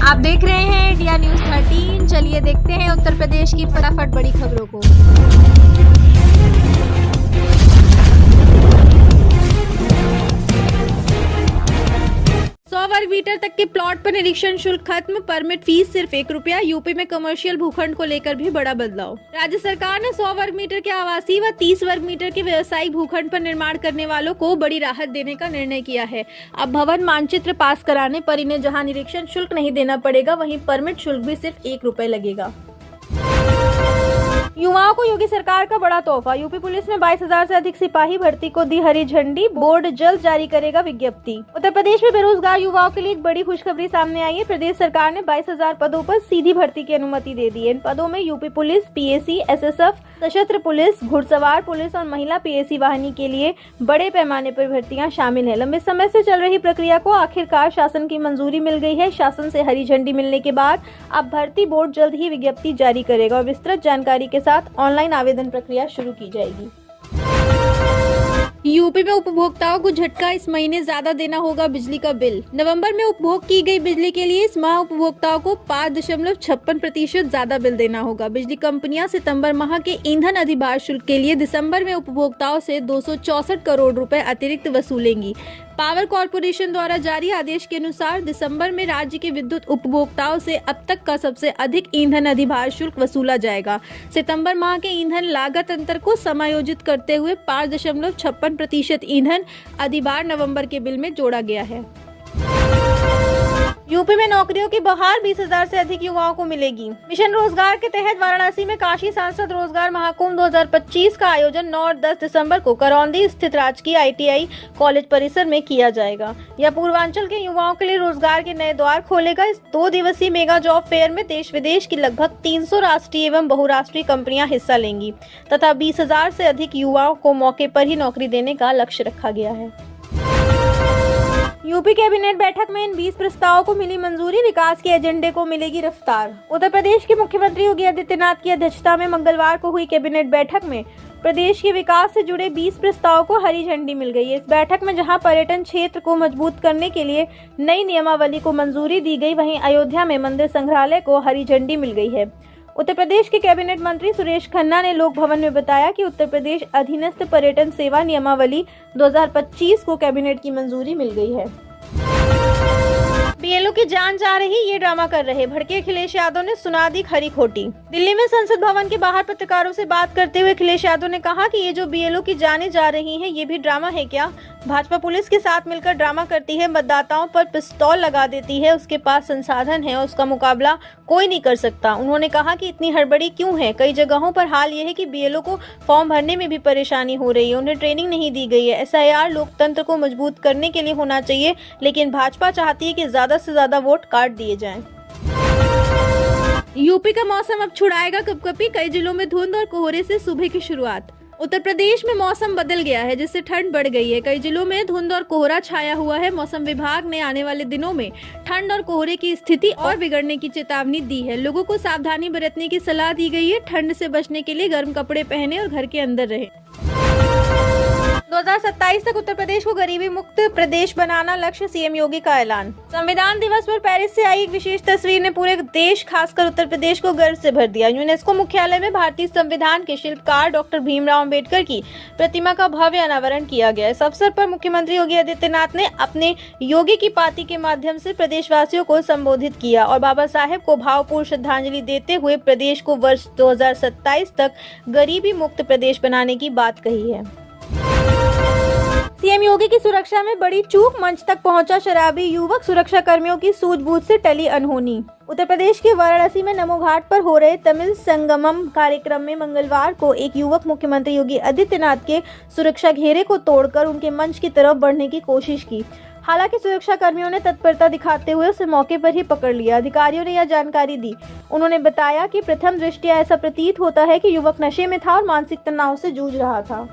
आप देख रहे हैं इंडिया न्यूज 13। चलिए देखते हैं उत्तर प्रदेश की फटाफट बड़ी खबरों को। 100 वर्ग मीटर तक के प्लॉट पर निरीक्षण शुल्क खत्म, परमिट फीस सिर्फ ₹1। यूपी में कमर्शियल भूखंड को लेकर भी बड़ा बदलाव। राज्य सरकार ने 100 वर्ग मीटर के आवासीय व 30 वर्ग मीटर के व्यवसायिक भूखंड पर निर्माण करने वालों को बड़ी राहत देने का निर्णय किया है। अब भवन मानचित्र पास कराने पर इन्हें जहां निरीक्षण शुल्क नहीं देना पड़ेगा, वहीं परमिट शुल्क भी सिर्फ ₹1 लगेगा। युवाओं को योगी सरकार का बड़ा तोहफा। यूपी पुलिस में 22,000 से अधिक सिपाही भर्ती को दी हरी झंडी, बोर्ड जल्द जारी करेगा विज्ञप्ति। उत्तर प्रदेश में बेरोजगार युवाओं के लिए एक बड़ी खुशखबरी सामने आई है। प्रदेश सरकार ने 22,000 पदों पर सीधी भर्ती की अनुमति दे दी है। इन पदों में यूपी पुलिस, पीएसी, एसएसएफ, सशस्त्र पुलिस, घुड़सवार पुलिस और महिला पीएसी वाहिनी के लिए बड़े पैमाने पर भर्तियां शामिल है। लंबे समय से चल रही प्रक्रिया को आखिरकार शासन की मंजूरी मिल गई है। शासन से हरी झंडी मिलने के बाद अब भर्ती बोर्ड जल्द ही विज्ञप्ति जारी करेगा और विस्तृत जानकारी के साथ ऑनलाइन आवेदन प्रक्रिया शुरू की जाएगी। यूपी में उपभोक्ताओं को झटका, इस महीने ज्यादा देना होगा बिजली का बिल। नवंबर में उपभोग की गई बिजली के लिए इस माह उपभोक्ताओं को 5.56% ज्यादा बिल देना होगा। बिजली कंपनियां सितंबर माह के ईंधन अधिभार शुल्क के लिए दिसंबर में उपभोक्ताओं से 264 करोड़ रुपए अतिरिक्त वसूलेंगी। पावर कॉर्पोरेशन द्वारा जारी आदेश के अनुसार दिसंबर में राज्य के विद्युत उपभोक्ताओं से अब तक का सबसे अधिक ईंधन अधिभार शुल्क वसूला जाएगा। सितंबर माह के ईंधन लागत अंतर को समायोजित करते हुए 5.56% ईंधन अधिभार नवंबर के बिल में जोड़ा गया है। यूपी में नौकरियों की बहार, 20,000 से अधिक युवाओं को मिलेगी। मिशन रोजगार के तहत वाराणसी में काशी सांसद रोजगार महाकुंभ 2025 का आयोजन 9 और 10 दिसंबर को करौंदी स्थित राजकीय ITI कॉलेज परिसर में किया जाएगा। यह पूर्वांचल के युवाओं के लिए रोजगार के नए द्वार खोलेगा। इस 2 दिवसीय मेगा जॉब फेयर में देश विदेश की लगभग 300 राष्ट्रीय एवं बहुराष्ट्रीय कंपनियां हिस्सा लेंगी तथा 20,000 से अधिक युवाओं को मौके पर ही नौकरी देने का लक्ष्य रखा गया है। यूपी कैबिनेट बैठक में इन 20 प्रस्तावों को मिली मंजूरी, विकास के एजेंडे को मिलेगी रफ्तार। उत्तर प्रदेश के मुख्यमंत्री योगी आदित्यनाथ की अध्यक्षता में मंगलवार को हुई कैबिनेट बैठक में प्रदेश के विकास से जुड़े 20 प्रस्तावों को हरी झंडी मिल गई है। इस बैठक में जहां पर्यटन क्षेत्र को मजबूत करने के लिए नई नियमावली को मंजूरी दी गई, वहीं अयोध्या में मंदिर संग्रहालय को हरी झंडी मिल गई है। उत्तर प्रदेश के कैबिनेट मंत्री सुरेश खन्ना ने लोक भवन में बताया कि उत्तर प्रदेश अधीनस्थ पर्यटन सेवा नियमावली 2025 को कैबिनेट की मंजूरी मिल गई है। BLO की जान जा रही, ये ड्रामा कर रहे, भड़के अखिलेश यादव ने सुना दी खरी खोटी। दिल्ली में संसद भवन के बाहर पत्रकारों से बात करते हुए अखिलेश यादव ने कहा कि ये जो BLO की जानें जा रही हैं, ये भी ड्रामा है क्या? भाजपा पुलिस के साथ मिलकर ड्रामा करती है, मतदाताओं पर पिस्तौल लगा देती है, उसके पास संसाधन है, उसका मुकाबला कोई नहीं कर सकता। उन्होंने कहा कि इतनी हड़बड़ी क्यों है? कई जगहों पर हाल ये है कि BLO को फॉर्म भरने में भी परेशानी हो रही है, उन्हें ट्रेनिंग नहीं दी गई है। SIR लोकतंत्र को मजबूत करने के लिए होना चाहिए, लेकिन भाजपा चाहती है कि ज्यादा से ज्यादा वोट काट दिए जाएं। यूपी का मौसम अब छुड़ाएगा कपकपी, कई जिलों में धुंध और कोहरे से सुबह की शुरुआत। उत्तर प्रदेश में मौसम बदल गया है, जिससे ठंड बढ़ गई है। कई जिलों में धुंध और कोहरा छाया हुआ है। मौसम विभाग ने आने वाले दिनों में ठंड और कोहरे की स्थिति और बिगड़ने की चेतावनी दी है। लोगों को सावधानी बरतने की सलाह दी गई है। ठंड से बचने के लिए गर्म कपड़े पहने और घर के अंदर रहें। 2027 तक उत्तर प्रदेश को गरीबी मुक्त प्रदेश बनाना लक्ष्य, CM योगी का ऐलान। संविधान दिवस पर पेरिस से आई एक विशेष तस्वीर ने पूरे देश, खासकर उत्तर प्रदेश को गर्व से भर दिया। यूनेस्को मुख्यालय में भारतीय संविधान के शिल्पकार डॉक्टर भीमराव अंबेडकर की प्रतिमा का भव्य अनावरण किया गया। इस अवसर पर मुख्यमंत्री योगी आदित्यनाथ ने अपने योगी की पाती के माध्यम से प्रदेशवासियों को संबोधित किया और बाबा साहेब को भावपूर्ण श्रद्धांजलि देते हुए प्रदेश को वर्ष 2027 तक गरीबी मुक्त प्रदेश बनाने की बात कही है। CM योगी की सुरक्षा में बड़ी चूक, मंच तक पहुंचा शराबी युवक, सुरक्षा कर्मियों की सूझबूझ से टली अनहोनी। उत्तर प्रदेश के वाराणसी में नमो घाट पर हो रहे तमिल संगमम कार्यक्रम में मंगलवार को एक युवक मुख्यमंत्री योगी आदित्यनाथ के सुरक्षा घेरे को तोड़कर उनके मंच की तरफ बढ़ने की कोशिश की। हालांकि सुरक्षा कर्मियों ने तत्परता दिखाते हुए उसे मौके पर ही पकड़ लिया। अधिकारियों ने यह जानकारी दी। उन्होंने बताया कि प्रथम दृष्टया ऐसा प्रतीत होता है कि युवक नशे में था और मानसिक तनाव से जूझ रहा था।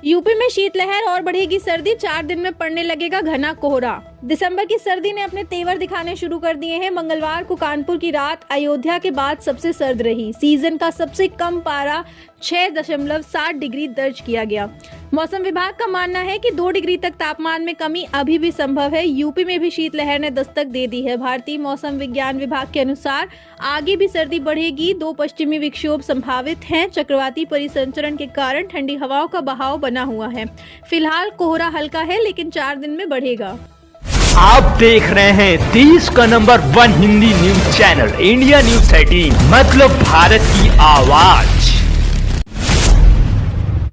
यूपी में शीतलहर और बढ़ेगी सर्दी, 4 दिन में पड़ने लगेगा घना कोहरा। दिसंबर की सर्दी ने अपने तेवर दिखाने शुरू कर दिए हैं। मंगलवार को कानपुर की रात अयोध्या के बाद सबसे सर्द रही। सीजन का सबसे कम पारा 6.7 डिग्री दर्ज किया गया। मौसम विभाग का मानना है कि 2 डिग्री तक तापमान में कमी अभी भी संभव है। यूपी में भी शीतलहर ने दस्तक दे दी है। भारतीय मौसम विज्ञान विभाग के अनुसार आगे भी सर्दी बढ़ेगी। 2 पश्चिमी विक्षोभ संभावित हैं। चक्रवाती परिसंचरण के कारण ठंडी हवाओं का बहाव बना हुआ है। फिलहाल कोहरा हल्का है, लेकिन 4 दिन में बढ़ेगा। आप देख रहे हैं देश का number 1 Hindi news channel India news 13, मतलब भारत की आवाज।